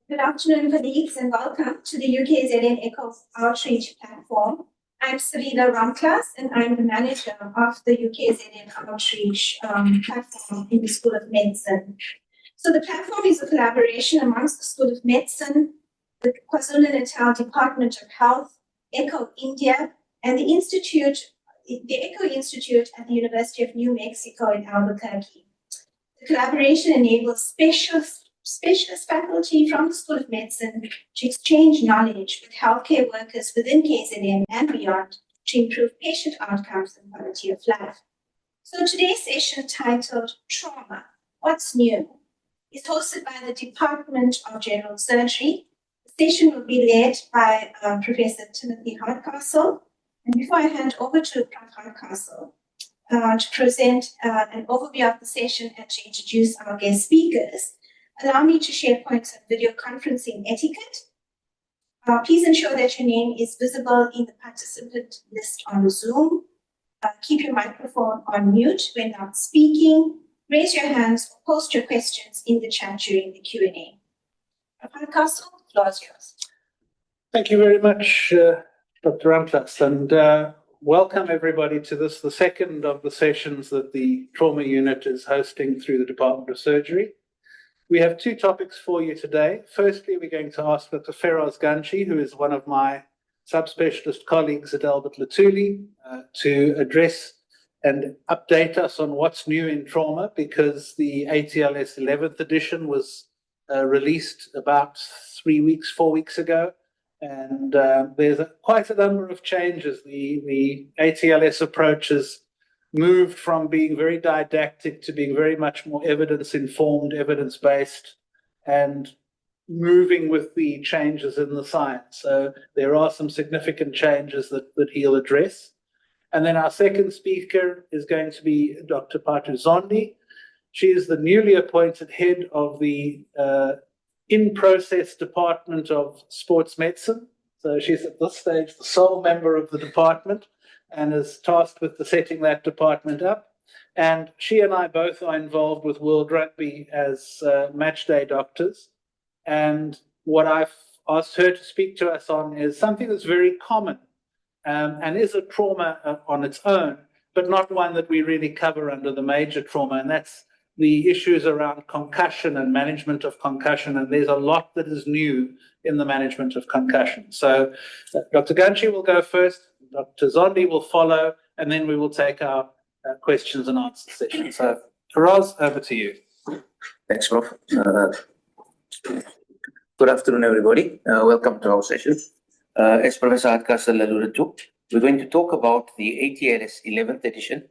Good afternoon, colleagues, and welcome to the UKZN-ECHO Outreach Platform. I'm Sarita Ramklas, and I'm the manager of the UKZN Outreach Platform in the School of Medicine. So the platform is a collaboration amongst the School of Medicine, the KwaZulu-Natal Department of Health, ECHO India, and the ECHO Institute at the University of New Mexico in Albuquerque. The collaboration enables specialist faculty from the School of Medicine to exchange knowledge with healthcare workers within KZN and beyond to improve patient outcomes and quality of life. So today's session, titled Trauma, What's New?, is hosted by the Department of General Surgery. The session will be led by Professor Timothy Hardcastle. And before I hand over to Prof. Hardcastle to present an overview of the session and to introduce our guest speakers, allow me to share points of video conferencing etiquette. Please ensure that your name is visible in the participant list on Zoom. Keep your microphone on mute when not speaking. Raise your hands or post your questions in the chat during the Q&A. Prof. Hardcastle, the floor is yours. Thank you very much, Dr. Ramklas, and welcome everybody to this, the second of the sessions that the Trauma Unit is hosting through the Department of Surgery. We have two topics for you today. Firstly, we're going to ask Dr. Feroz Ganchi, who is one of my subspecialist colleagues at Albert Lutuli, to address and update us on what's new in trauma, because the ATLS 11th edition was released about 4 weeks ago. And there's quite a number of changes. The ATLS approach has moved from being very didactic to being very much more evidence-informed, evidence-based, and moving with the changes in the science. So there are some significant changes that he'll address. And then our second speaker is going to be Dr. Patu Zondi. She is the newly appointed head of the in-process Department of Sports Medicine. So she's at this stage the sole member of the department and is tasked with setting that department up. And she and I both are involved with World Rugby as match day doctors. And what I've asked her to speak to us on is something that's very common and is a trauma on its own, but not one that we really cover under the major trauma. And that's the issues around concussion and management of concussion. And there's a lot that is new in the management of concussion. So Dr. Ganchi will go first, Dr. Zondi will follow, and then we will take our questions and answer session. So Feroz, over to you. Thanks, Prof. Good afternoon, everybody. Welcome to our session. As Professor Hardcastle alluded to, we're going to talk about the ATLS 11th edition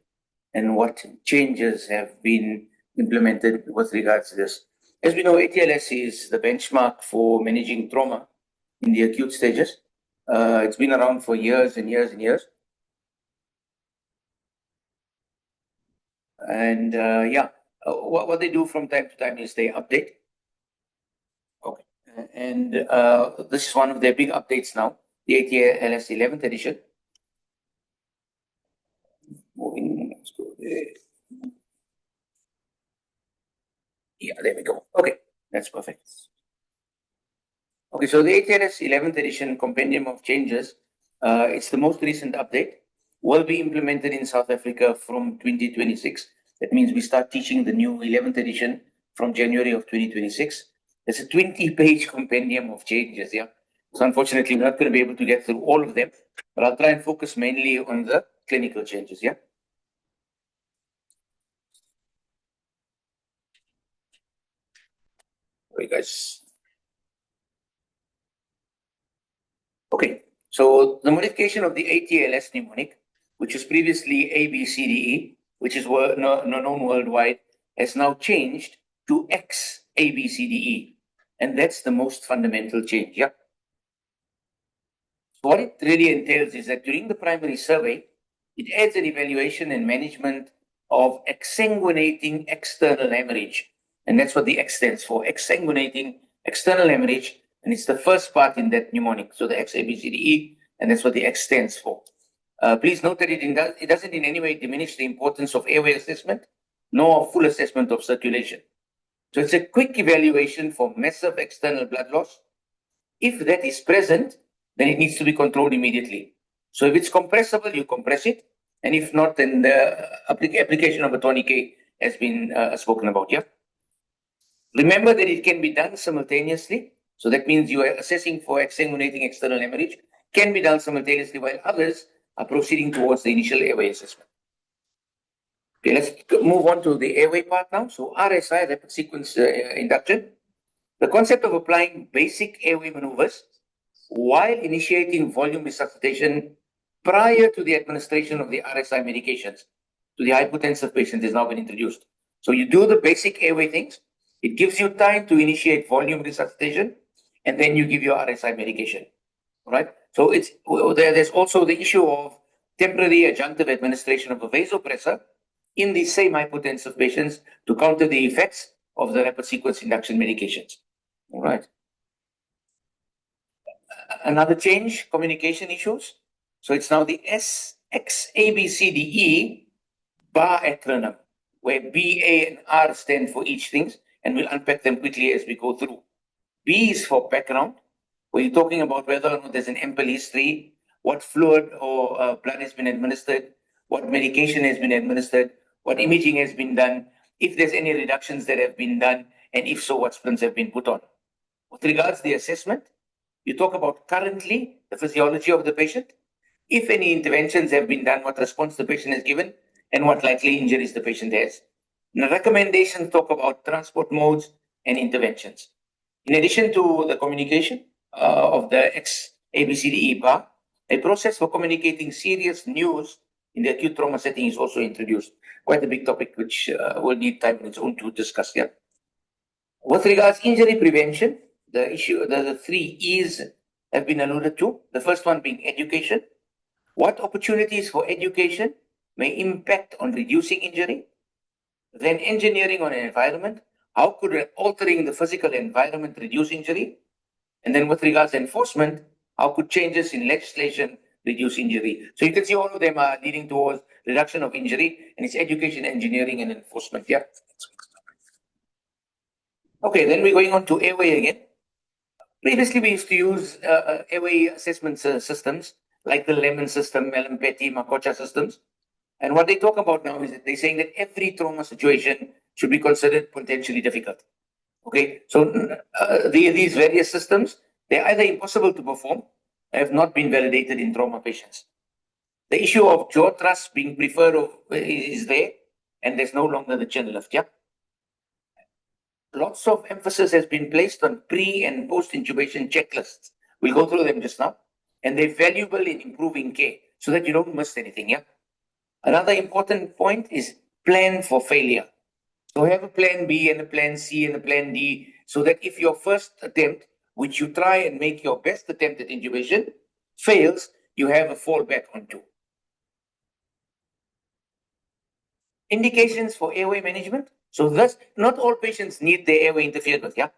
and what changes have been implemented with regards to this. As we know, ATLS is the benchmark for managing trauma in the acute stages. It's been around for years and years and years. And what they do from time to time is they update. Okay. And this is one of their big updates now, the ATLS 11th edition. Let's go there. Yeah, there we go. Okay, that's perfect. Okay, so the ATLS 11th edition compendium of changes, it's the most recent update, will be implemented in South Africa from 2026. That means we start teaching the new 11th edition from January of 2026. It's a 20-page compendium of changes, yeah. So unfortunately, we're not going to be able to get through all of them, but I'll try and focus mainly on the clinical changes, yeah. Okay, guys. Okay, so the modification of the ATLS mnemonic, which was previously ABCDE, which is known worldwide, has now changed to XABCDE, and that's the most fundamental change, yeah. So what it really entails is that during the primary survey, it adds an evaluation and management of exsanguinating external hemorrhage. And that's what the X stands for, exsanguinating external hemorrhage. And it's the first part in that mnemonic. So the XABCDE, and that's what the X stands for. Please note that it doesn't in any way diminish the importance of airway assessment nor a full assessment of circulation. So it's a quick evaluation for massive external blood loss. If that is present, then it needs to be controlled immediately. So if it's compressible, you compress it. And if not, then the application of a tourniquet has been spoken about, yeah? Remember that it can be done simultaneously. So that means you are assessing for exsanguinating external hemorrhage, can be done simultaneously while others are proceeding towards the initial airway assessment. Okay, let's move on to the airway part now. So RSI, rapid sequence induction. The concept of applying basic airway maneuvers while initiating volume resuscitation prior to the administration of the RSI medications to the hypotensive patient has now been introduced. So you do the basic airway things. It gives you time to initiate volume resuscitation, and then you give your RSI medication. Right? So there's also the issue of temporary adjunctive administration of a vasopressor in these same hypotensive patients to counter the effects of the rapid sequence induction medications. All right. Another change, communication issues. So it's now the SXABCDE bar acronym, where B, A, and R stand for each thing, and we'll unpack them quickly as we go through. B is for background, where you're talking about whether or not there's an ample history, what fluid or blood has been administered, what medication has been administered, what imaging has been done, if there's any reductions that have been done, and if so, what splints have been put on. With regards to the assessment, you talk about currently the physiology of the patient, if any interventions have been done, what response the patient has given, and what likely injuries the patient has. And the recommendations talk about transport modes and interventions. In addition to the communication of the XABCDE bar, a process for communicating serious news in the acute trauma setting is also introduced. Quite a big topic which will need time on its own to discuss here. With regards injury prevention, the three E's have been alluded to. The first one being education. What opportunities for education may impact on reducing injury? Then engineering on an environment. How could altering the physical environment reduce injury? And then with regards to enforcement, how could changes in legislation reduce injury? So you can see all of them are leading towards reduction of injury, and it's education, engineering, and enforcement. Yeah. Okay, then we're going on to airway again. Previously, we used to use airway assessment systems like the Lemon system, Melampeti, Makocha systems. And what they talk about now is that they're saying that every trauma situation should be considered potentially difficult. Okay, so these various systems, they're either impossible to perform, have not been validated in trauma patients. The issue of jaw thrust being preferred is there, and there's no longer the chin lift. Yeah. Lots of emphasis has been placed on pre and post intubation checklists. We'll go through them just now, and they're valuable in improving care so that you don't miss anything. Yeah. Another important point is plan for failure. So have a plan B and a plan C and a plan D so that if your first attempt, which you try and make your best attempt at intubation, fails, you have a fallback onto. Indications for airway management. So thus, not all patients need their airway interfered with. Yeah,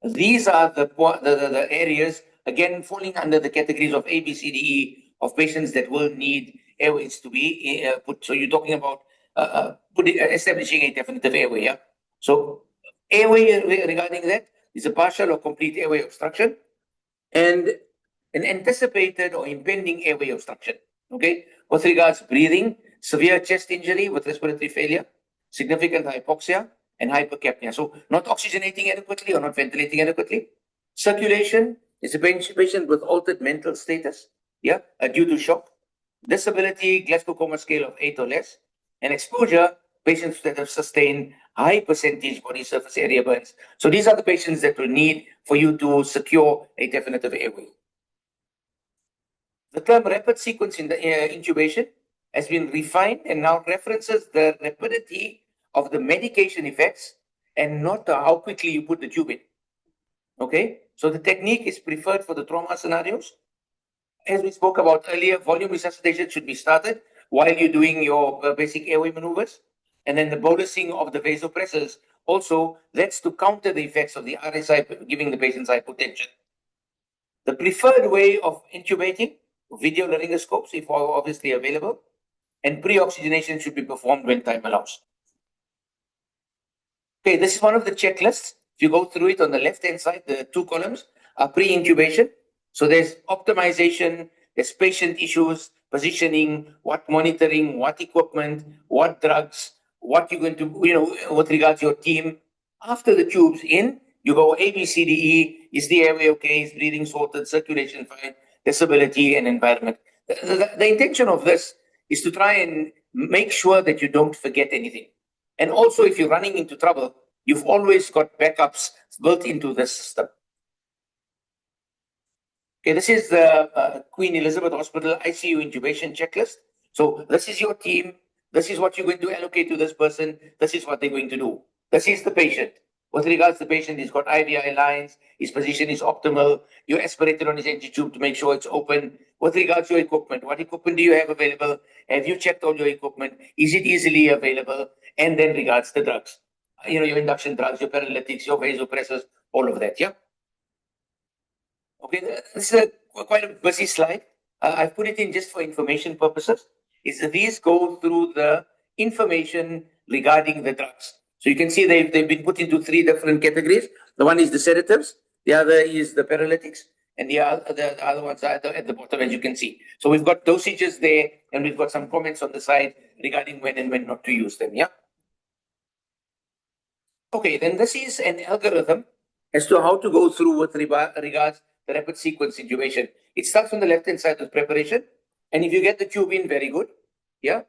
these are the areas again falling under the categories of A, B, C, D, E of patients that will need airways to be put. So you're talking about establishing a definitive airway. Yeah. So airway regarding that is a partial or complete airway obstruction, and an anticipated or impending airway obstruction. Okay. With regards to breathing, severe chest injury with respiratory failure, significant hypoxia, and hypercapnia. So not oxygenating adequately or not ventilating adequately. Circulation is a patient with altered mental status, yeah, due to shock. Disability, Glasgow Coma scale of 8 or less. And exposure, patients that have sustained high percentage body surface area burns. So these are the patients that will need for you to secure a definitive airway. The term rapid sequence in the intubation has been refined and now references the rapidity of the medication effects and not how quickly you put the tube in. Okay, so the technique is preferred for the trauma scenarios. As we spoke about earlier, volume resuscitation should be started while you're doing your basic airway maneuvers. And then the bolusing of the vasopressors also, that's to counter the effects of the RSI, giving the patient's hypotension. The preferred way of intubating, video laryngoscopes, if obviously available, and pre-oxygenation should be performed when time allows. Okay, this is one of the checklists. If you go through it on the left-hand side, the two columns are pre-intubation. So there's optimization, there's patient issues, positioning, what monitoring, what equipment, what drugs, what you're going to, with regards to your team. After the tube's in, you go A, B, C, D, E. Is the airway okay? Is breathing sorted? Circulation fine? Disability and environment. The intention of this is to try and make sure that you don't forget anything. And also, if you're running into trouble, you've always got backups built into the system. Okay, this is the Queen Elizabeth Hospital ICU intubation checklist. So this is your team. This is what you're going to allocate to this person. This is what they're going to do. This is the patient. With regards to the patient, he's got IVI lines. His position is optimal. You aspirated on his entry tube to make sure it's open. With regards to your equipment, what equipment do you have available? Have you checked all your equipment? Is it easily available? And then regards to drugs. Your induction drugs, your paralytics, your vasopressors, all of that, yeah? Okay, this is quite a busy slide. I've put it in just for information purposes. These go through the information regarding the drugs. So you can see they've been put into three different categories. The one is the sedatives, the other is the paralytics, and the other ones are at the bottom, as you can see. So we've got dosages there, and we've got some comments on the side regarding when and when not to use them, yeah? Okay, then this is an algorithm as to how to go through with regards the rapid sequence intubation. It starts on the left-hand side with preparation. And if you get the tube in, very good. Yeah.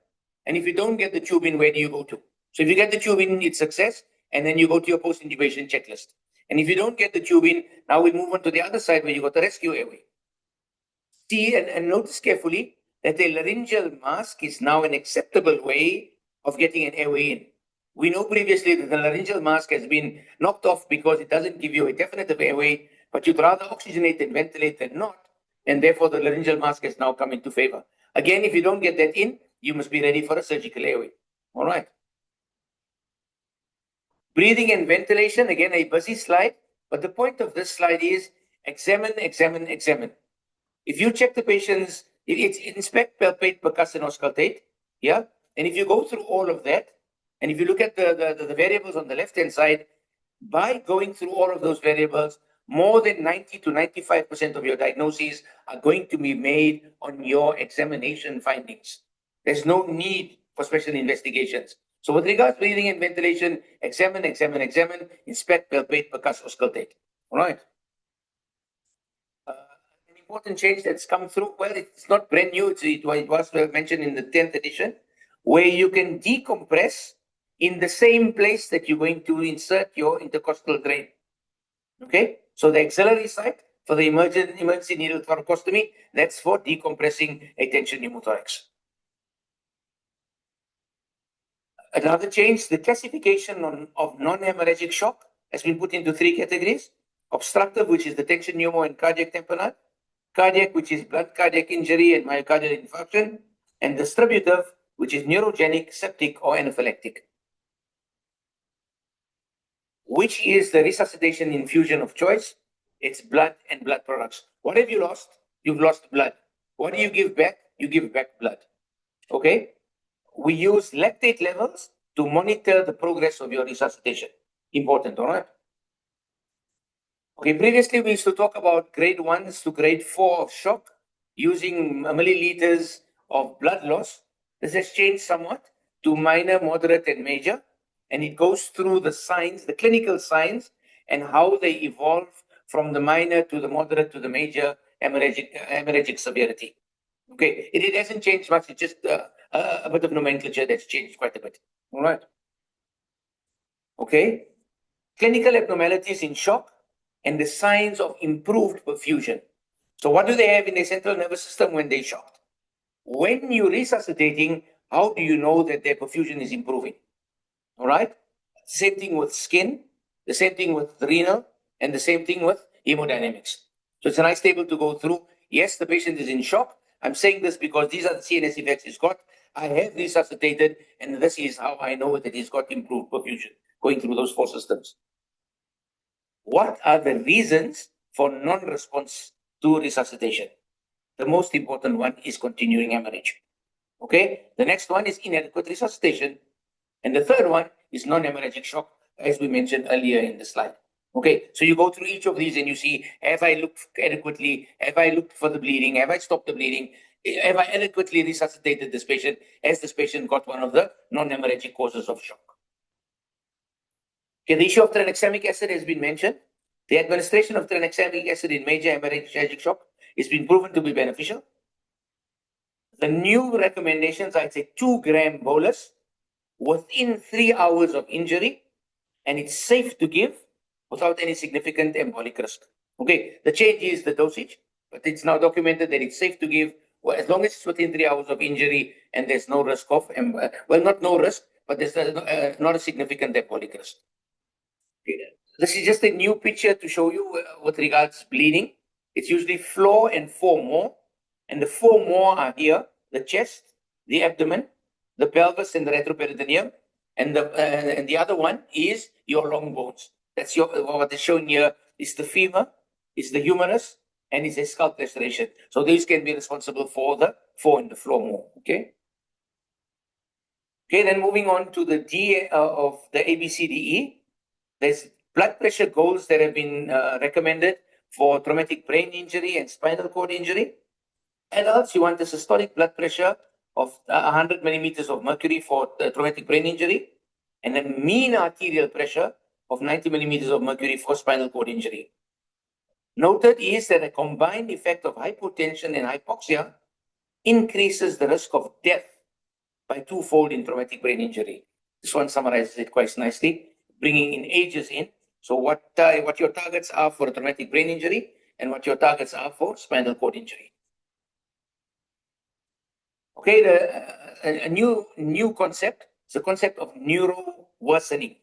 And if you don't get the tube in, where do you go to? So if you get the tube in, it's success. And then you go to your post-intubation checklist. And if you don't get the tube in, now we move on to the other side where you got the rescue airway. See and notice carefully that a laryngeal mask is now an acceptable way of getting an airway in. We know previously that the laryngeal mask has been knocked off because it doesn't give you a definitive airway, but you'd rather oxygenate and ventilate than not, and therefore the laryngeal mask has now come into favor. Again, if you don't get that in, you must be ready for a surgical airway. All right. Breathing and ventilation, again, a busy slide, but the point of this slide is examine, examine, examine. If you check the patient's, it's inspect, palpate, percuss, and auscultate, yeah? And if you go through all of that, and if you look at the variables on the left-hand side, by going through all of those variables, more than 90 to 95% of your diagnoses are going to be made on your examination findings. There's no need for special investigations. So with regards to breathing and ventilation, examine, examine, examine, inspect, palpate, percuss, auscultate. All right. An important change that's come through, well, it's not brand new. It was mentioned in the 10th edition, where you can decompress in the same place that you're going to insert your intercostal drain. Okay, so the axillary site for the emergency needle thoracostomy, that's for decompressing a tension pneumothorax. Another change, the classification of non-hemorrhagic shock has been put into three categories: obstructive, which is the tension pneumo and cardiac tamponade; cardiac, which is blood cardiac injury and myocardial infarction; and distributive, which is neurogenic, septic, or anaphylactic. Which is the resuscitation infusion of choice? It's blood and blood products. What have you lost? You've lost blood. What do you give back? You give back blood. Okay? We use lactate levels to monitor the progress of your resuscitation. Important, all right? Okay, previously we used to talk about grade 1s to grade 4 of shock using milliliters of blood loss. This has changed somewhat to minor, moderate, and major. And it goes through the signs, the clinical signs, and how they evolve from the minor to the moderate to the major hemorrhagic severity. Okay, it hasn't changed much. It's just a bit of nomenclature that's changed quite a bit. All right. Okay. Clinical abnormalities in shock and the signs of improved perfusion. So what do they have in the central nervous system when they're shocked? When you're resuscitating, how do you know that their perfusion is improving? All right. Same thing with skin, the same thing with renal, and the same thing with hemodynamics. So it's a nice table to go through. Yes, the patient is in shock. I'm saying this because these are the CNS effects he's got. I have resuscitated, and this is how I know that he's got improved perfusion going through those four systems. What are the reasons for non-response to resuscitation? The most important one is continuing hemorrhage. Okay. The next one is inadequate resuscitation. And the third one is non-hemorrhagic shock. as we mentioned earlier in the slide. Okay, so you go through each of these and you see, have I looked adequately? Have I looked for the bleeding? Have I stopped the bleeding? Have I adequately resuscitated this patient? Has this patient got one of the non-hemorrhagic causes of shock? Okay, the issue of tranexamic acid has been mentioned. The administration of tranexamic acid in major hemorrhagic shock has been proven to be beneficial. The new recommendations are it's a 2-gram bolus within 3 hours of injury, and it's safe to give without any significant embolic risk. Okay, the change is the dosage, but it's now documented that it's safe to give as long as it's within 3 hours of injury and there's no risk of, not no risk, but there's not a significant embolic risk. Okay. This is just a new picture to show you with regards bleeding. It's usually floor and 4 more, and the 4 more are here: the chest, the abdomen, the pelvis, and the retroperitoneum. And the other one is your long bones. That's what is shown here is the femur, is the humerus, and is a scalp laceration. So these can be responsible for the 4 and the floor more. Okay. Okay. Then moving on to the D of the ABCDE. There's blood pressure goals that have been recommended for traumatic brain injury and spinal cord injury. Adults, you want a systolic blood pressure of 100 millimeters of mercury for traumatic brain injury, and a mean arterial pressure of 90 millimeters of mercury for spinal cord injury. Noted is that a combined effect of hypotension and hypoxia increases the risk of death by 2-fold in traumatic brain injury. This one summarizes it quite nicely, bringing in ages in. So what your targets are for a traumatic brain injury and what your targets are for spinal cord injury. Okay, a new concept is the concept of neuro worsening.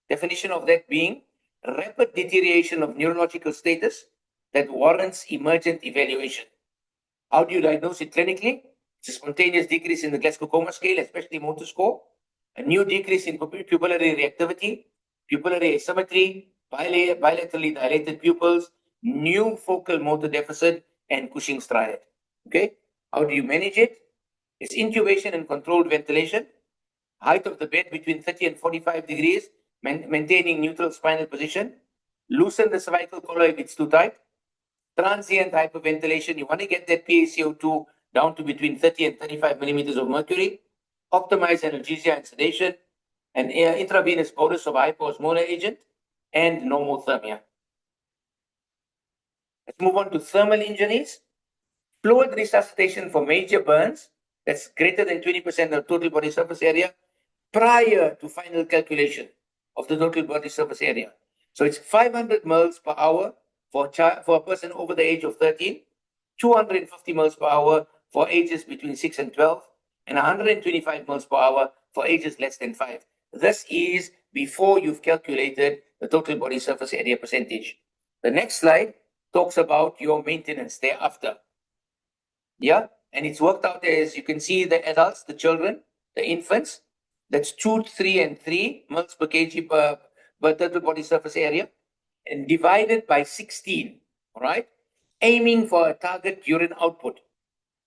Definition of that being rapid deterioration of neurological status that warrants emergent evaluation. How do you diagnose it clinically? It's a spontaneous decrease in the Glasgow-Coma scale, especially motor score, a new decrease in pupillary reactivity, pupillary asymmetry, bilaterally dilated pupils, new focal motor deficit, and Cushing's triad. Okay, how do you manage it? It's intubation and controlled ventilation, height of the bed between 30 and 45 degrees, maintaining neutral spinal position, loosen the cervical collar if it's too tight, transient hyperventilation. You want to get that PaCO2 down to between 30 and 35 millimeters of mercury, optimize analgesia and sedation, and intravenous bolus of hypoosmolar agent, and normothermia. Let's move on to thermal injuries. Fluid resuscitation for major burns, that's greater than 20% of total body surface area, prior to final calculation of the total body surface area. So it's 500 mils per hour for a person over the age of 13, 250 mils per hour for ages between 6 and 12, and 125 mils per hour for ages less than 5. This is before you've calculated the total body surface area percentage. The next slide talks about your maintenance thereafter. Yeah, and it's worked out as you can see the adults, the children, the infants, that's 2, 3, and 3 mils per kg per total body surface area, and divided by 16, all right? Aiming for a target urine output.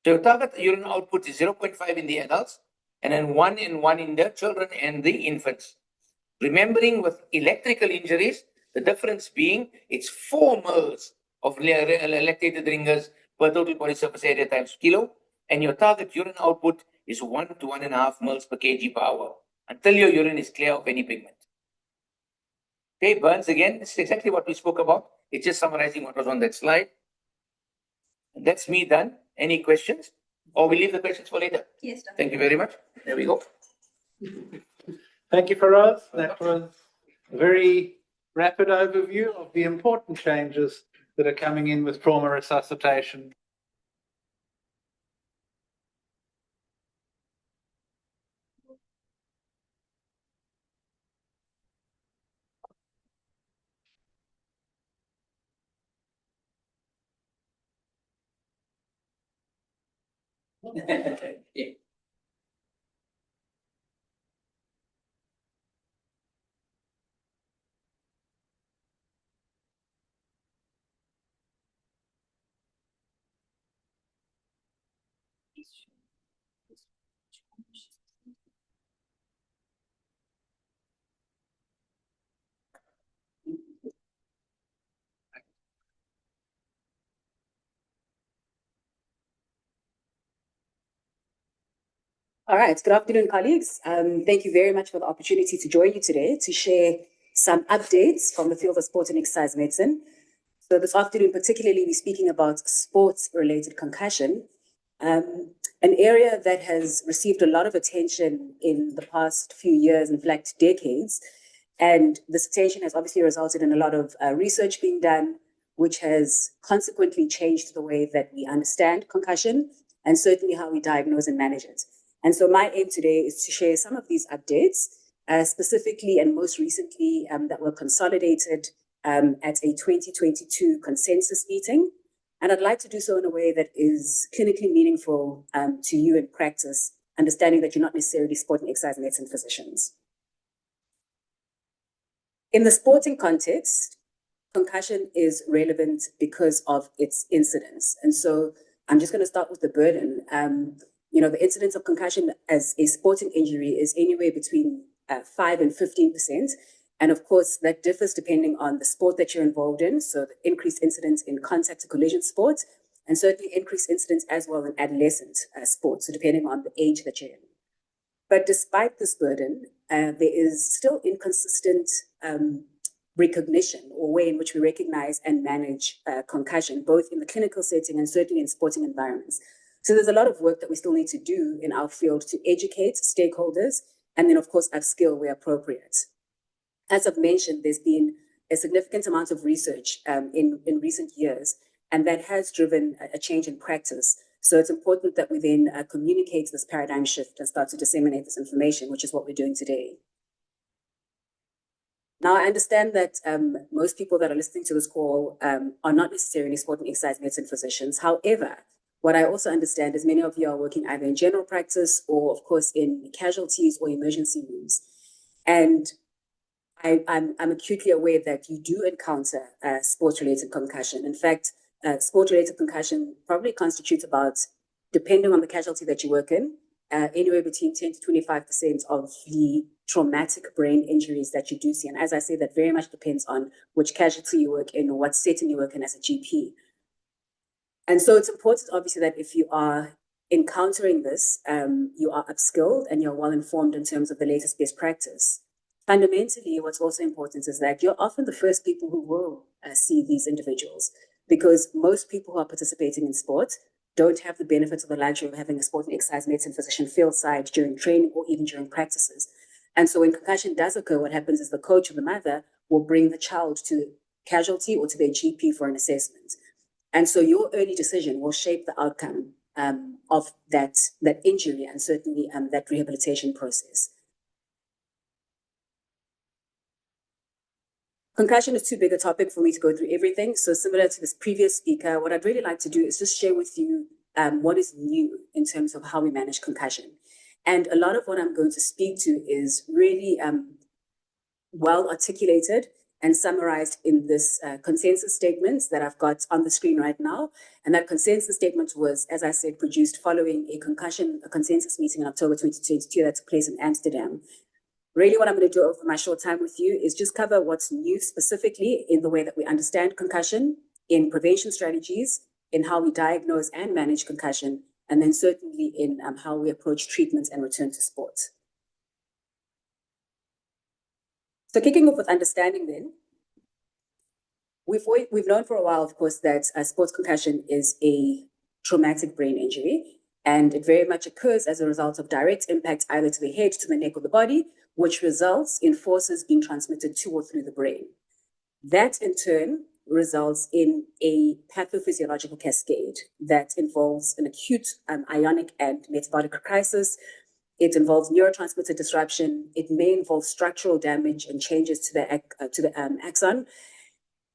So your target urine output is 0.5 in the adults, and then 1 in the children and the infants. Remembering with electrical injuries, the difference being it's 4 mils of lactated ringers per total body surface area times kilo, and your target urine output is 1 to 1.5 mils per kg per hour until your urine is clear of any pigment. Okay, burns again, this is exactly what we spoke about. It's just summarizing what was on that slide. And that's me done. Any questions? Or we leave the questions for later? Yes, Doctor. Thank you very much. There we go. Thank you, Faraz. That was a very rapid overview of the important changes that are coming in with trauma resuscitation. All right, good afternoon, colleagues. Thank you very much for the opportunity to join you today to share some updates from the field of sport and exercise medicine. So this afternoon, particularly, we're speaking about sports-related concussion, an area that has received a lot of attention in the past few years, in fact, decades. And this attention has obviously resulted in a lot of research being done, which has consequently changed the way that we understand concussion and certainly how we diagnose and manage it. And so my aim today is to share some of these updates, specifically and most recently that were consolidated at a 2022 consensus meeting. And I'd like to do so in a way that is clinically meaningful to you in practice, understanding that you're not necessarily sport and exercise medicine physicians. In the sporting context, concussion is relevant because of its incidence. And so I'm just going to start with the burden. The incidence of concussion as a sporting injury is anywhere between 5 and 15%. And of course, that differs depending on the sport that you're involved in. So the increased incidence in contact to collision sports, and certainly increased incidence as well in adolescent sports, so depending on the age that you're in. But despite this burden, there is still inconsistent recognition or way in which we recognize and manage concussion, both in the clinical setting and certainly in sporting environments. So there's a lot of work that we still need to do in our field to educate stakeholders and then, of course, upskill where appropriate. As I've mentioned, there's been a significant amount of research in recent years, and that has driven a change in practice. So it's important that we then communicate this paradigm shift and start to disseminate this information, which is what we're doing today. Now, I understand that most people that are listening to this call are not necessarily sport and exercise medicine physicians. However, what I also understand is many of you are working either in general practice or, of course, in casualties or emergency rooms. And I'm acutely aware that you do encounter sports-related concussion. In fact, sport-related concussion probably constitutes about, depending on the casualty that you work in, anywhere between 10 to 25% of the traumatic brain injuries that you do see. And as I say, that very much depends on which casualty you work in or what setting you work in as a GP. And so it's important, obviously, that if you are encountering this, you are upskilled and you're well informed in terms of the latest best practice. Fundamentally, what's also important is that you're often the first people who will see these individuals, because most people who are participating in sports don't have the benefit of the luxury of having a sport and exercise medicine physician field side during training or even during practices. And so when concussion does occur, what happens is the coach or the mother will bring the child to casualty or to their GP for an assessment. And so your early decision will shape the outcome of that injury and certainly that rehabilitation process. Concussion is too big a topic for me to go through everything. So similar to this previous speaker, what I'd really like to do is just share with you what is new in terms of how we manage concussion. And a lot of what I'm going to speak to is really well articulated and summarized in this consensus statement that I've got on the screen right now. And that consensus statement was, as I said, produced following a consensus meeting in October 2022 that took place in Amsterdam. Really what I'm going to do over my short time with you is just cover what's new specifically in the way that we understand concussion, in prevention strategies, in how we diagnose and manage concussion, and then certainly in how we approach treatment and return to sport. So kicking off with understanding then, we've known for a while, of course, that sports concussion is a traumatic brain injury, and it very much occurs as a result of direct impact either to the head, to the neck, or the body, which results in forces being transmitted to or through the brain. That in turn results in a pathophysiological cascade that involves an acute ionic and metabolic crisis. It involves neurotransmitter disruption. It may involve structural damage and changes to the axon.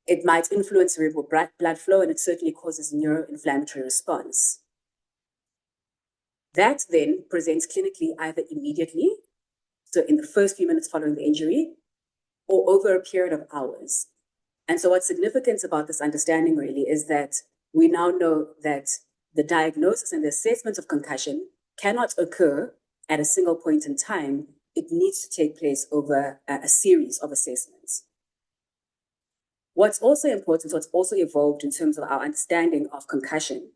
It might influence cerebral blood flow, and it certainly causes neuroinflammatory response. That then presents clinically either immediately, so in the first few minutes following the injury, or over a period of hours. And so what's significant about this understanding really is that we now know that the diagnosis and the assessment of concussion cannot occur at a single point in time. It needs to take place over a series of assessments. What's also important, what's also evolved in terms of our understanding of concussion,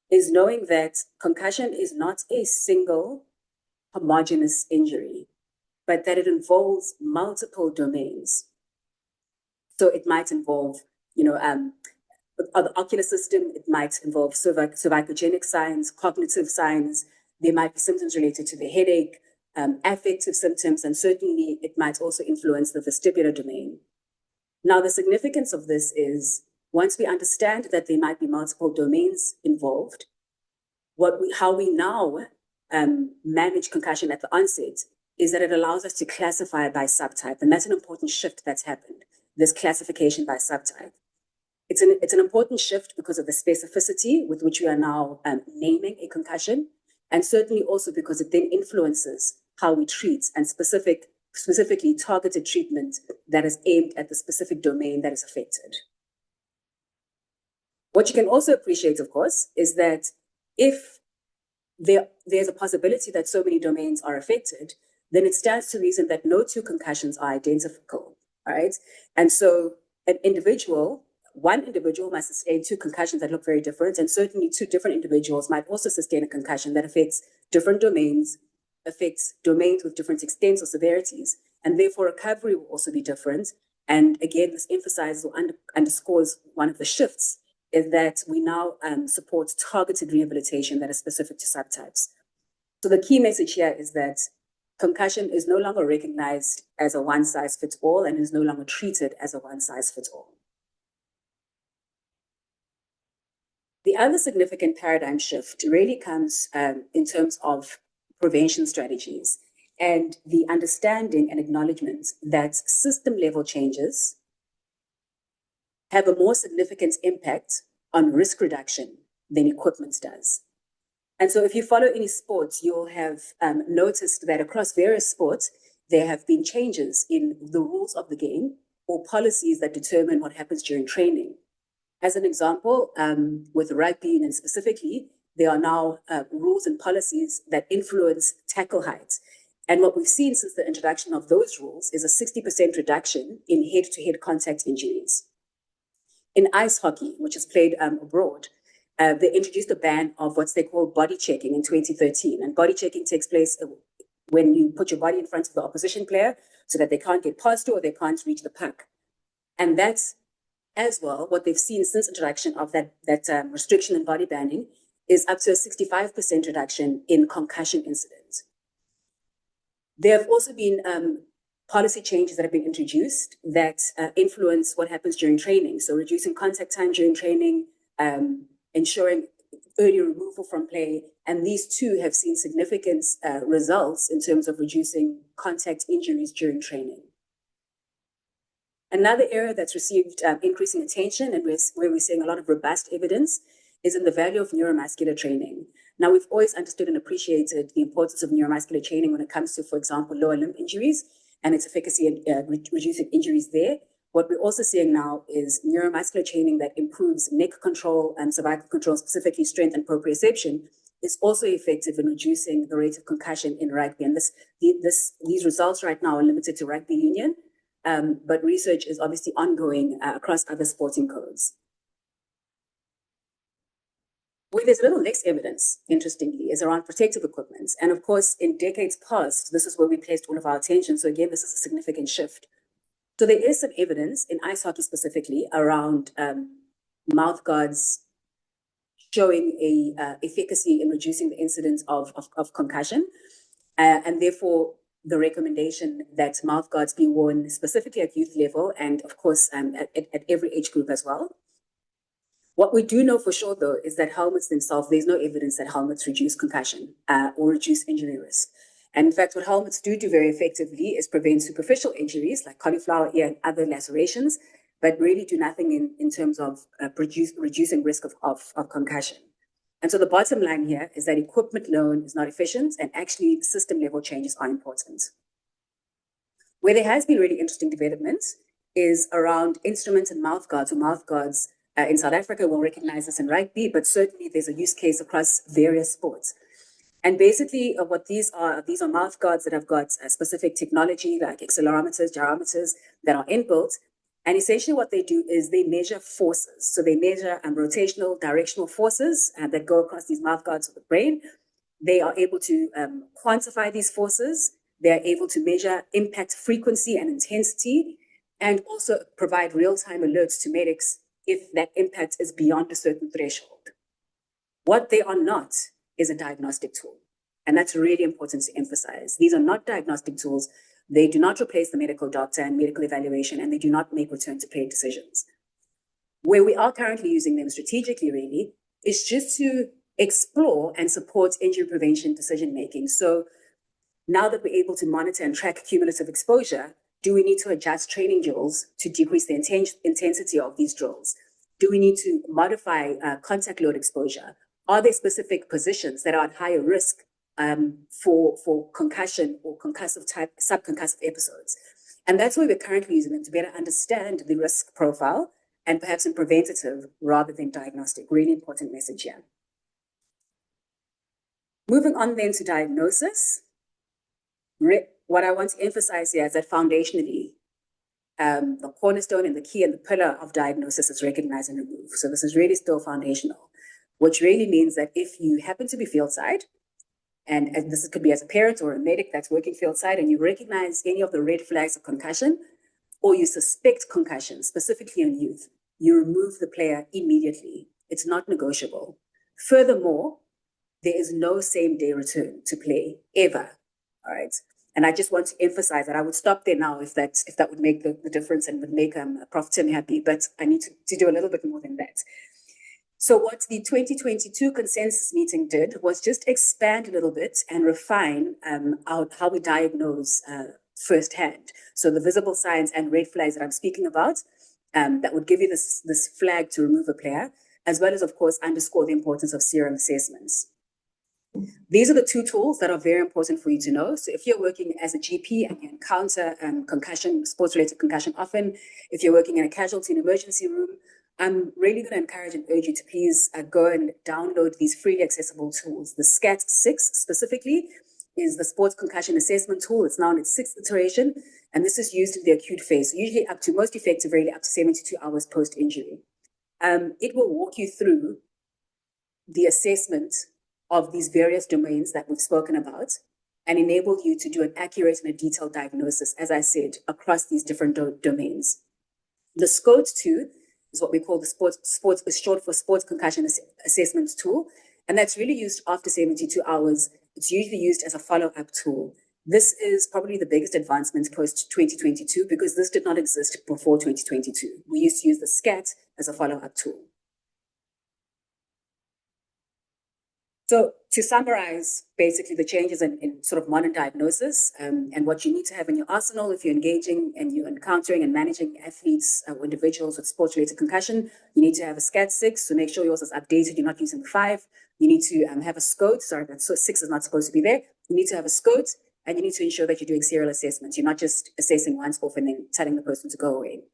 is knowing that concussion is not a single homogeneous injury, but that it involves multiple domains. So it might involve, the ocular system, it might involve cervicogenic signs, cognitive signs. There might be symptoms related to the headache, affective symptoms, and certainly it might also influence the vestibular domain. Now, the significance of this is once we understand that there might be multiple domains involved, how we now manage concussion at the onset is that it allows us to classify by subtype. And that's an important shift that's happened, this classification by subtype. It's an important shift because of the specificity with which we are now naming a concussion, and certainly also because it then influences how we treat and specifically targeted treatment that is aimed at the specific domain that is affected. What you can also appreciate, of course, is that if there's a possibility that so many domains are affected, then it stands to reason that no two concussions are identical, right? And so one individual might sustain two concussions that look very different, and certainly two different individuals might also sustain a concussion that affects different domains, affects domains with different extents or severities, and therefore recovery will also be different. And again, this emphasizes or underscores one of the shifts is that we now support targeted rehabilitation that is specific to subtypes. So the key message here is that concussion is no longer recognized as a one-size-fits-all and is no longer treated as a one-size-fits-all. The other significant paradigm shift really comes in terms of prevention strategies and the understanding and acknowledgement that system-level changes have a more significant impact on risk reduction than equipment does. And so if you follow any sports, you'll have noticed that across various sports, there have been changes in the rules of the game or policies that determine what happens during training. As an example, with rugby union specifically, there are now rules and policies that influence tackle heights. And what we've seen since the introduction of those rules is a 60% reduction in head-to-head contact injuries. In ice hockey, which is played abroad, they introduced a ban of what they call body checking in 2013. And body checking takes place when you put your body in front of the opposition player so that they can't get past you or they can't reach the puck. And that's as well what they've seen since introduction of that restriction in body banding is up to a 65% reduction in concussion incidents. There have also been policy changes that have been introduced that influence what happens during training. So reducing contact time during training, ensuring early removal from play, and these two have seen significant results in terms of reducing contact injuries during training. Another area that's received increasing attention and where we're seeing a lot of robust evidence is in the value of neuromuscular training. Now, we've always understood and appreciated the importance of neuromuscular training when it comes to, for example, lower limb injuries and its efficacy in reducing injuries there. What we're also seeing now is neuromuscular training that improves neck control and cervical control, specifically strength and proprioception, is also effective in reducing the rate of concussion in rugby. And these results right now are limited to rugby union, but research is obviously ongoing across other sporting codes. Where there's little less evidence, interestingly, is around protective equipment. And of course, in decades past, this is where we placed all of our attention. So again, this is a significant shift. So there is some evidence in ice hockey specifically around mouth guards showing a efficacy in reducing the incidence of concussion. And therefore, the recommendation that mouth guards be worn specifically at youth level and of course at every age group as well. What we do know for sure, though, is that helmets themselves, there's no evidence that helmets reduce concussion or reduce injury risk. And in fact, what helmets do very effectively is prevent superficial injuries like cauliflower ear and other lacerations, but really do nothing in terms of reducing risk of concussion. And so the bottom line here is that equipment alone is not efficient and actually system level changes are important. Where there has been really interesting development is around instruments and mouth guards or mouth guards. In South Africa, we'll recognize this in rugby, but certainly there's a use case across various sports. And basically what these are mouth guards that have got a specific technology like accelerometers, gyrometers that are inbuilt. And essentially what they do is they measure forces. So they measure rotational, directional forces that go across these mouth guards of the brain. They are able to quantify these forces. They are able to measure impact frequency and intensity, and also provide real-time alerts to medics if that impact is beyond a certain threshold. What they are not is a diagnostic tool. And that's really important to emphasize. These are not diagnostic tools. They do not replace the medical doctor and medical evaluation, and they do not make return to play decisions. Where we are currently using them strategically, really, is just to explore and support injury prevention decision-making. So now that we're able to monitor and track cumulative exposure, do we need to adjust training drills to decrease the intensity of these drills? Do we need to modify contact load exposure? Are there specific positions that are at higher risk for concussion or concussive type, subconcussive episodes? And that's why we're currently using them, to better understand the risk profile and perhaps in preventative rather than diagnostic. Really important message here. Moving on then to diagnosis. What I want to emphasize here is that foundationally, the cornerstone and the key and the pillar of diagnosis is recognize and remove. So this is really still foundational, which really means that if you happen to be fieldside, and this could be as a parent or a medic that's working fieldside, and you recognize any of the red flags of concussion, or you suspect concussion, specifically in youth, you remove the player immediately. It's not negotiable. Furthermore, there is no same-day return to play, ever, all right? And I just want to emphasize that I would stop there now if that would make the difference and would make Prof. Tim happy, but I need to do a little bit more than that. So what the 2022 consensus meeting did was just expand a little bit and refine how we diagnose firsthand. So the visible signs and red flags that I'm speaking about, that would give you this flag to remove a player, as well as, of course, underscore the importance of serial assessments. These are the two tools that are very important for you to know. So if you're working as a GP and you encounter concussion, sports-related concussion often, if you're working in a casualty and emergency room, I'm really going to encourage and urge you to please go and download these freely accessible tools. The SCAT-6 specifically is the sports concussion assessment tool. It's now in its 6th iteration, and this is used in the acute phase, so usually up to, most effective, really up to 72 hours post-injury. It will walk you through the assessment of these various domains that we've spoken about and enable you to do an accurate and a detailed diagnosis, as I said, across these different domains. The SCOAT-2 is what we call the sports is short for Sports Concussion Assessment Tool, and that's really used after 72 hours. It's usually used as a follow-up tool. This is probably the biggest advancement post-2022 because this did not exist before 2022. We used to use the SCAT as a follow-up tool. So to summarize, basically the changes in sort of modern diagnosis and what you need to have in your arsenal if you're engaging and you're encountering and managing athletes or individuals with sports-related concussion, you need to have a SCAT-6, so make sure yours is updated, you're not using 5. You need to have a SCOAT, sorry, that 6 is not supposed to be there. You need to have a SCOAT, and you need to ensure that you're doing serial assessments. You're not just assessing once off and then telling the person to go away.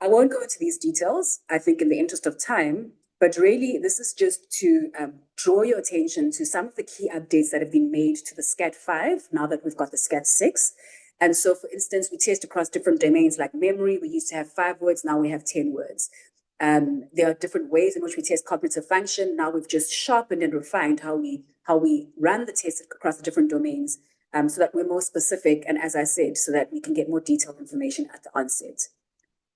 I won't go into these details, I think in the interest of time, but really, this is just to draw your attention to some of the key updates that have been made to the SCAT-5, now that we've got the SCAT-6. And so, for instance, we test across different domains like memory. We used to have 5 words, now we have 10 words. There are different ways in which we test cognitive function. Now we've just sharpened and refined how we run the test across the different domains so that we're more specific, and as I said, so that we can get more detailed information at the onset.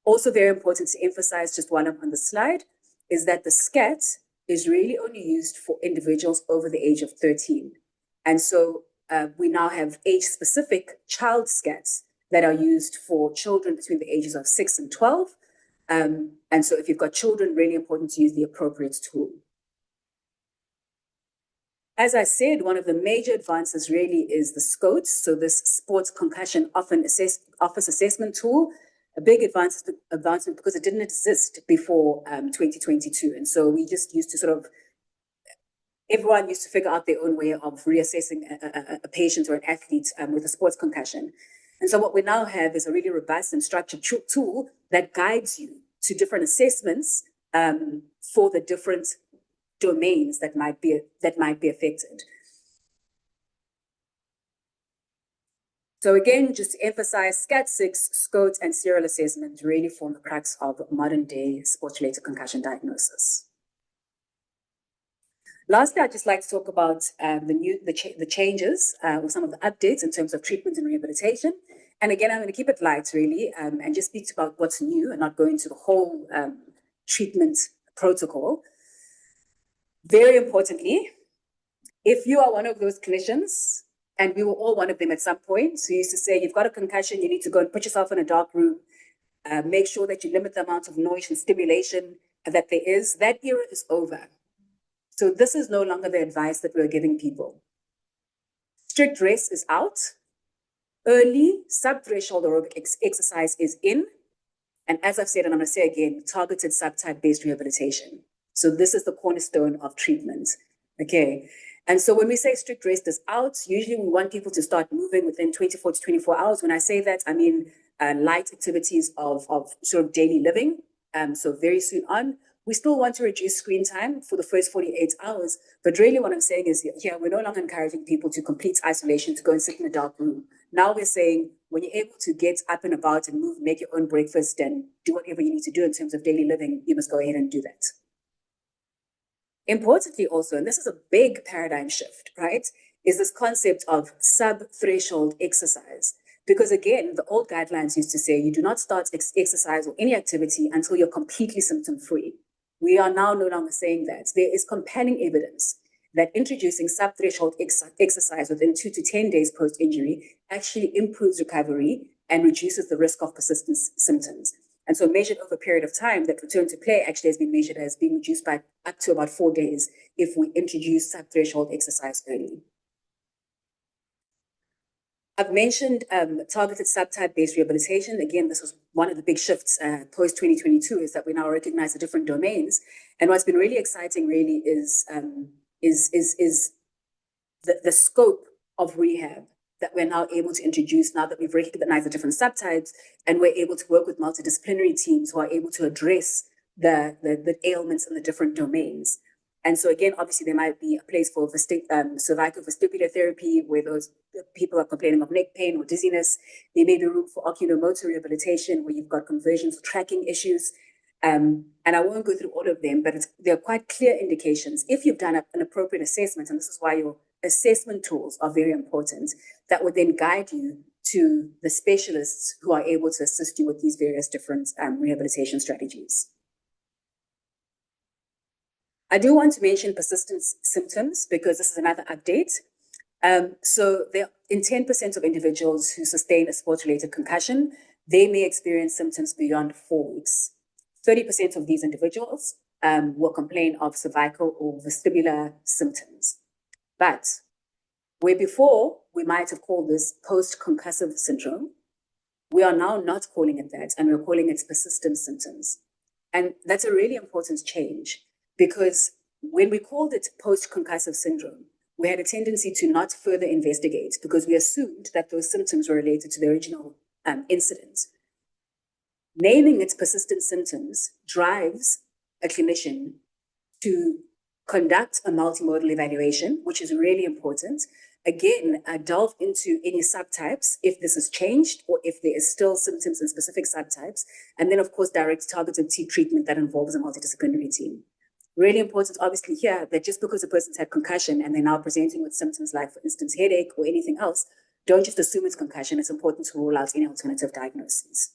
Also very important to emphasize, just while I'm on the slide, is that the SCAT is really only used for individuals over the age of 13. And so we now have age-specific child SCATs that are used for children between the ages of 6 and 12. And so if you've got children, really important to use the appropriate tool. As I said, one of the major advances really is the SCOAT, so this Sports Concussion Office Assessment Tool. A big advancement because it didn't exist before 2022. And so we just used to everyone used to figure out their own way of reassessing a patient or an athlete with a sports concussion. And so what we now have is a really robust and structured tool that guides you to different assessments for the different domains that might be affected. So again, just to emphasize, SCAT-6, SCOAT, and serial assessment really form the crux of modern-day sports-related concussion diagnosis. Lastly, I'd just like to talk about the changes or some of the updates in terms of treatment and rehabilitation. And again, I'm going to keep it light, really, and just speak about what's new and not go into the whole treatment protocol. Very importantly, if you are one of those clinicians, and we were all one of them at some point, who used to say, you've got a concussion, you need to go and put yourself in a dark room, make sure that you limit the amount of noise and stimulation that there is, that era is over. So this is no longer the advice that we're giving people. Strict rest is out. Early sub-threshold aerobic exercise is in. And as I've said, and I'm going to say again, targeted subtype-based rehabilitation. So this is the cornerstone of treatment. Okay. And so when we say strict rest is out, usually we want people to start moving within 24 to 24 hours. When I say that, I mean light activities of sort of daily living. So very soon on. We still want to reduce screen time for the first 48 hours. But really what I'm saying is, yeah, we're no longer encouraging people to complete isolation, to go and sit in a dark room. Now we're saying, when you're able to get up and about and move, make your own breakfast and do whatever you need to do in terms of daily living, you must go ahead and do that. Importantly also, and this is a big paradigm shift, right, is this concept of sub-threshold exercise. Because again, the old guidelines used to say you do not start exercise or any activity until you're completely symptom-free. We are now no longer saying that. There is compelling evidence that introducing sub-threshold exercise within 2 to 10 days post-injury actually improves recovery and reduces the risk of persistent symptoms. And so measured over a period of time, that return to play actually has been measured as being reduced by up to about 4 days if we introduce sub-threshold exercise early. I've mentioned targeted subtype-based rehabilitation. Again, this was one of the big shifts post-2022 is that we now recognize the different domains. And what's been really exciting really is the scope of rehab that we're now able to introduce now that we've recognized the different subtypes and we're able to work with multidisciplinary teams who are able to address the ailments in the different domains. And so again, obviously there might be a place for cervical vestibular therapy where those people are complaining of neck pain or dizziness. There may be room for oculomotor rehabilitation where you've got conversions or tracking issues. And I won't go through all of them, but there are quite clear indications. If you've done an appropriate assessment, and this is why your assessment tools are very important, that would then guide you to the specialists who are able to assist you with these various different rehabilitation strategies. I do want to mention persistent symptoms because this is another update. So in 10% of individuals who sustain a sports-related concussion, they may experience symptoms beyond 4 weeks. 30% of these individuals will complain of cervical or vestibular symptoms. But where before we might have called this post-concussive syndrome, we are now not calling it that, and we're calling it persistent symptoms. And that's a really important change because when we called it post-concussive syndrome, we had a tendency to not further investigate because we assumed that those symptoms were related to the original incident. Naming its persistent symptoms drives a clinician to conduct a multimodal evaluation, which is really important. Again, delve into any subtypes if this has changed or if there is still symptoms in specific subtypes. And then, of course, direct targeted treatment that involves a multidisciplinary team. Really important, obviously, here that just because a person's had concussion and they're now presenting with symptoms like, for instance, headache or anything else, don't just assume it's concussion. It's important to rule out any alternative diagnoses.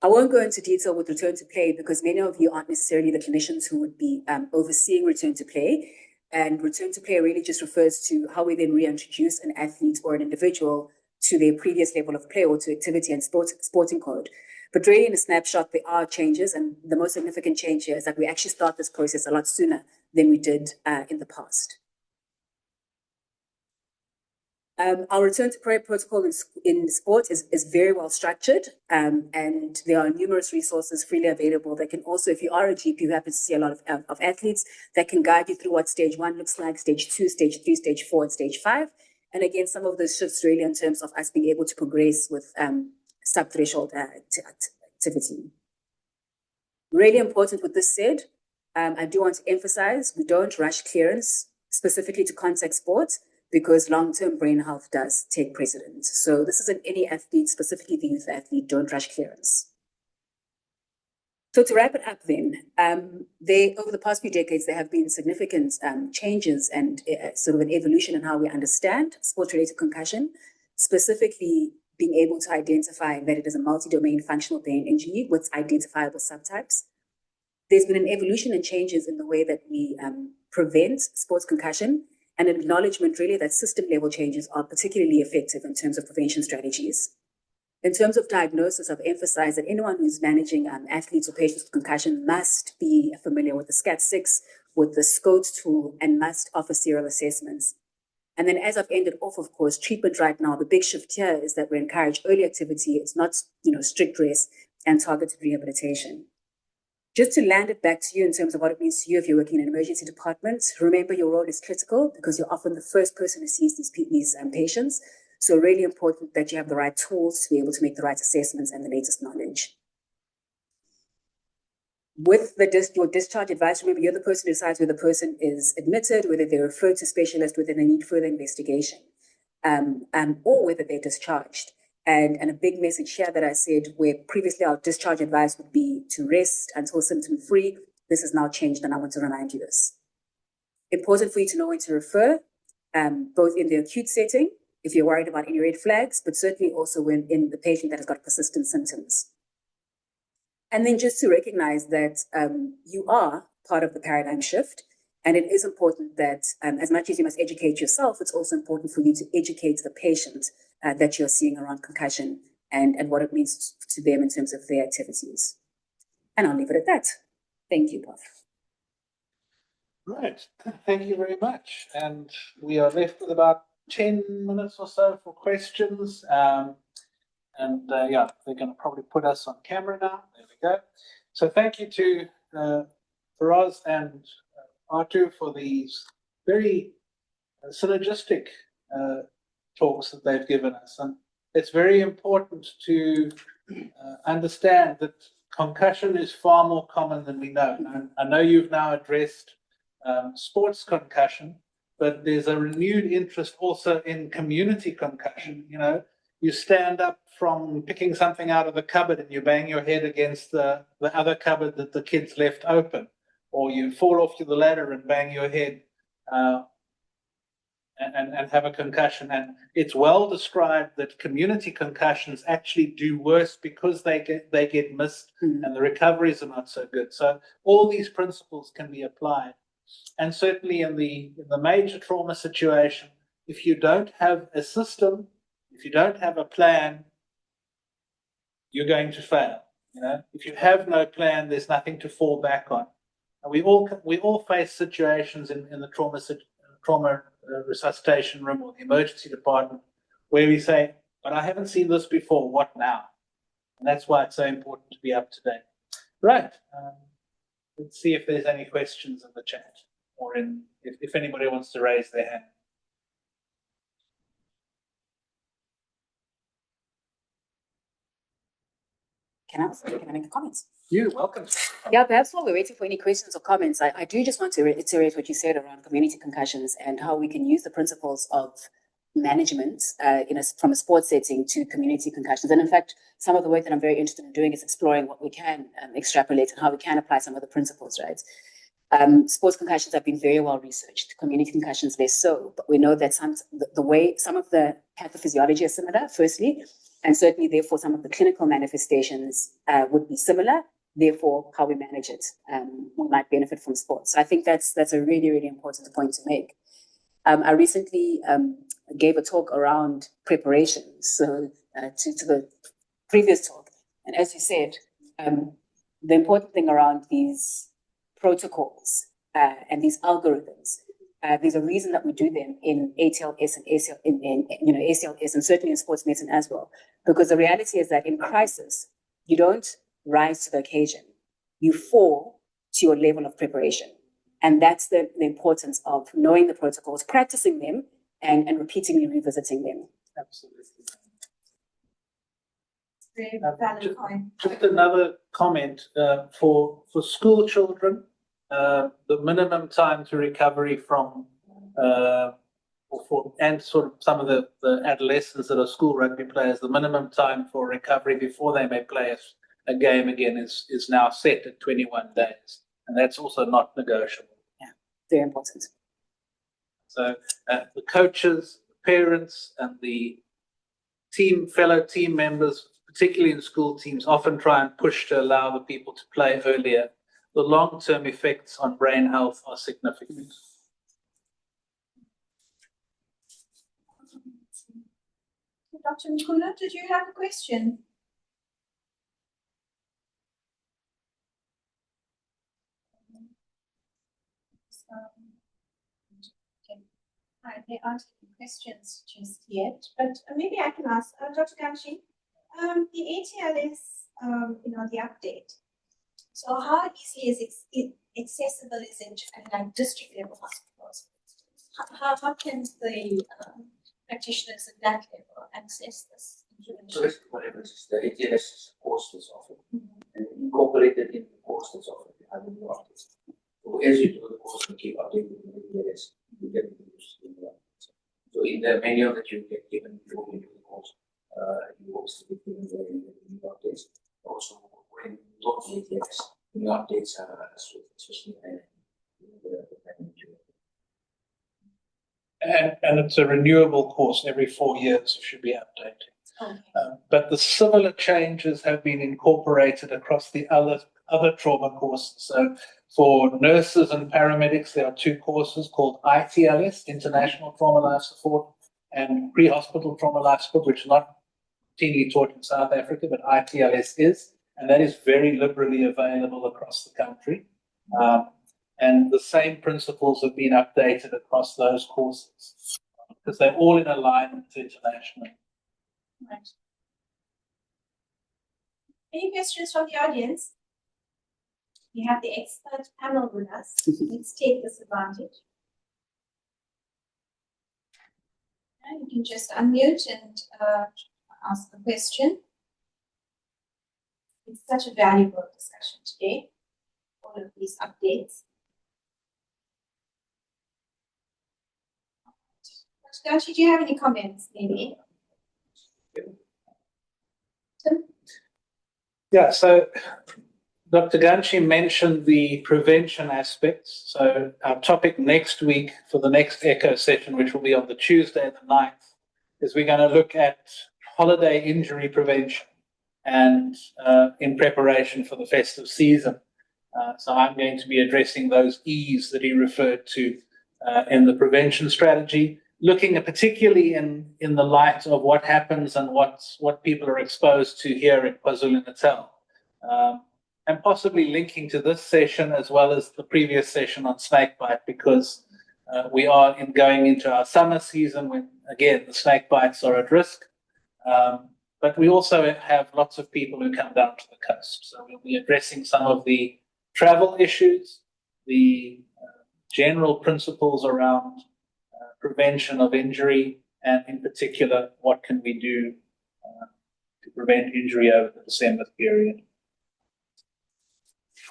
I won't go into detail with return to play because many of you aren't necessarily the clinicians who would be overseeing return to play. And return to play really just refers to how we then reintroduce an athlete or an individual to their previous level of play or to activity and sporting code. But really in a snapshot, there are changes. And the most significant change here is that we actually start this process a lot sooner than we did in the past. Our return to play protocol in sport is very well structured, and there are numerous resources freely available that can also, if you are a GP who happens to see a lot of athletes, that can guide you through what stage 1 looks like, stage 2, stage 3, stage 4, and stage 5. And again, some of those shifts really in terms of us being able to progress with sub-threshold activity. Really important with this said, I do want to emphasize, we don't rush clearance specifically to contact sports, because long-term brain health does take precedence. So this is in any athlete, specifically the youth athlete, don't rush clearance. So to wrap it up then, over the past few decades, there have been significant changes and sort of an evolution in how we understand sports-related concussion, specifically being able to identify that it is a multi-domain functional brain injury with identifiable subtypes. There's been an evolution and changes in the way that we prevent sports concussion, and an acknowledgement really that system-level changes are particularly effective in terms of prevention strategies. In terms of diagnosis, I've emphasized that anyone who's managing athletes or patients with concussion must be familiar with the SCAT6, with the SCOTE tool, and must offer serial assessments. And then as I've ended off, of course, treatment right now, the big shift here is that we encourage early activity. It's not, strict rest and targeted rehabilitation. Just to land it back to you in terms of what it means to you if you're working in an emergency department, remember your role is critical because you're often the first person who sees these patients. So really important that you have the right tools to be able to make the right assessments and the latest knowledge. With your discharge advice, remember you're the person who decides whether the person is admitted, whether they're referred to specialist, whether they need further investigation, or whether they're discharged. And a big message here that I said, where previously our discharge advice would be to rest until symptom-free, this has now changed, and I want to remind you this. Important for you to know when to refer, both in the acute setting, if you're worried about any red flags, but certainly also when in the patient that has got persistent symptoms. And then just to recognize that you are part of the paradigm shift, and it is important that as much as you must educate yourself, it's also important for you to educate the patient that you're seeing around concussion and what it means to them in terms of their activities. And I'll leave it at that. Thank you, Prof. Right, thank you very much. And we are left with about 10 minutes or so for questions. Yeah, they're going to probably put us on camera now. There we go. So thank you to Faraz and Artu for these very synergistic talks that they've given us. And it's very important to understand that concussion is far more common than we know. And I know you've now addressed sports concussion, but there's a renewed interest also in community concussion. You stand up from picking something out of the cupboard and you bang your head against the other cupboard that the kids left open, or you fall off to the ladder and bang your head and have a concussion. And it's well described that community concussions actually do worse because they get missed and the recoveries are not so good. So all these principles can be applied. And certainly in the major trauma situation, if you don't have a system, if you don't have a plan, you're going to fail. If you have no plan, there's nothing to fall back on. And we all face situations in the trauma resuscitation room or the emergency department where we say, but I haven't seen this before, what now? And that's why it's so important to be up to date. Right. Let's see if there's any questions in the chat or if anybody wants to raise their hand. Can I make a comment? You're welcome. Yeah, perhaps while we're waiting for any questions or comments, I do just want to reiterate what you said around community concussions and how we can use the principles of management from a sports setting to community concussions. And in fact, some of the work that I'm very interested in doing is exploring what we can extrapolate and how we can apply some of the principles, right? Sports concussions have been very well researched, community concussions less so, but we know that some of the pathophysiology is similar, firstly, and certainly, therefore, some of the clinical manifestations would be similar. Therefore, how we manage it, we might benefit from sports. So I think that's a really, really important point to make. I recently gave a talk around preparation, so to the previous talk. And as you said, the important thing around these protocols and these algorithms, there's a reason that we do them in ATLS and ACLS and certainly in sports medicine as well. Because the reality is that in crisis, you don't rise to the occasion. You fall to your level of preparation. And that's the importance of knowing the protocols, practicing them, and repeatedly revisiting them. Absolutely. Very valid point. Just another comment for school children. The minimum time to recovery from and sort of some of the adolescents that are school rugby players, the minimum time for recovery before they may play a game again is now set at 21 days. And that's also not negotiable. Very important. So the coaches, the parents, and the fellow team members, particularly in school teams, often try and push to allow the people to play earlier. The long-term effects on brain health are significant. Dr. Mkuna, did you have a question? Right, there aren't any questions just yet, but maybe I can ask Dr. Ganshi, the ATLS, the update. So how easily is it accessible is it to like district level hospitals? How can the practitioners at that level access this So information? whatever the ATLS course that's offered and incorporated in the course that's offered. I will do updates. So as you do the course, you keep updating the ATLS, you get used to the updates. So in the manual that you get given before you do the course, you also get given the new updates. Also, when you talk to ATLS, new updates are especially And it's a renewable course every 4 years, it should be updated. Okay. But the similar changes have been incorporated across the other trauma courses. So for nurses and paramedics, there are 2 courses called ITLS, International Trauma Life Support, and Pre-Hospital Trauma Life Support, which is not routinely taught in South Africa, but ITLS is, and that is very liberally available across the country. And the same principles have been updated across those courses because they're all in alignment internationally. Right. Any questions from the audience? We have the expert panel with us. Let's take this advantage. And you can just unmute and ask a question. It's such a valuable discussion today, all of these updates. Dr. Ganshi, do you have any comments, maybe? Tim? Yeah, so Dr. Ganshi mentioned the prevention aspects. So our topic next week for the next ECHO session, which will be on the Tuesday, the 9th, is we're going to look at holiday injury prevention and in preparation for the festive season. So I'm going to be addressing those E's that he referred to in the prevention strategy, looking at particularly in the light of what happens and what people are exposed to here in KwaZulu-Natal. And possibly linking to this session as well as the previous session on snakebite, because we are going into our summer season when, again, the snake bites are at risk. But we also have lots of people who come down to the coast. So we'll be addressing some of the travel issues, the general principles around prevention of injury, and in particular, what can we do to prevent injury over the December period.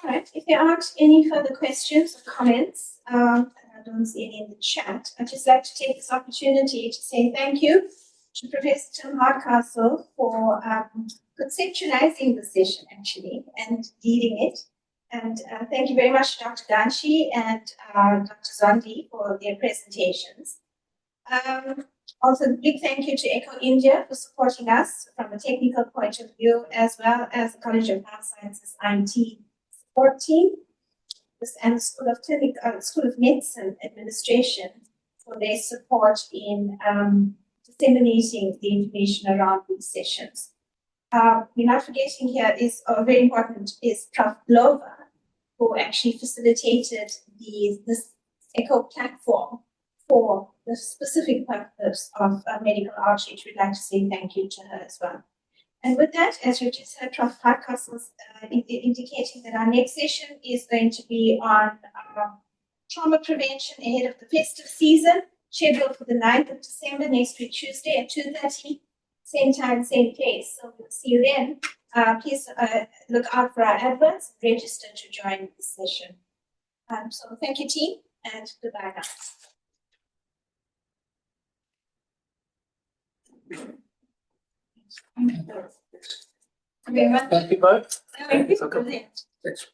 All right, if there aren't any further questions or comments, and I don't see any in the chat, I'd just like to take this opportunity to say thank you to Professor Tim Hardcastle for conceptualizing the session, actually, and leading it. And thank you very much, Dr. Ganshi and Dr. Zondi for their presentations. Also, a big thank you to ECHO India for supporting us from a technical point of view, as well as the College of Health Sciences IMT support team, and the School of Medicine Administration for their support in disseminating the information around these sessions. We're not forgetting here is very important is Prof. Glover, who actually facilitated this ECHO platform for the specific purpose of medical outreach. We'd like to say thank you to her as well. And with that, as you just heard, Prof. Hardcastle was indicating that our next session is going to be on trauma prevention ahead of the festive season, scheduled for the 9th of December, next week, Tuesday at 2:30, same time, same place. So we'll see you then. Please look out for our adverts, register to join the session. So thank you, team, and goodbye now. Thank you very much. Thank you both. No, it is Welcome. brilliant. That's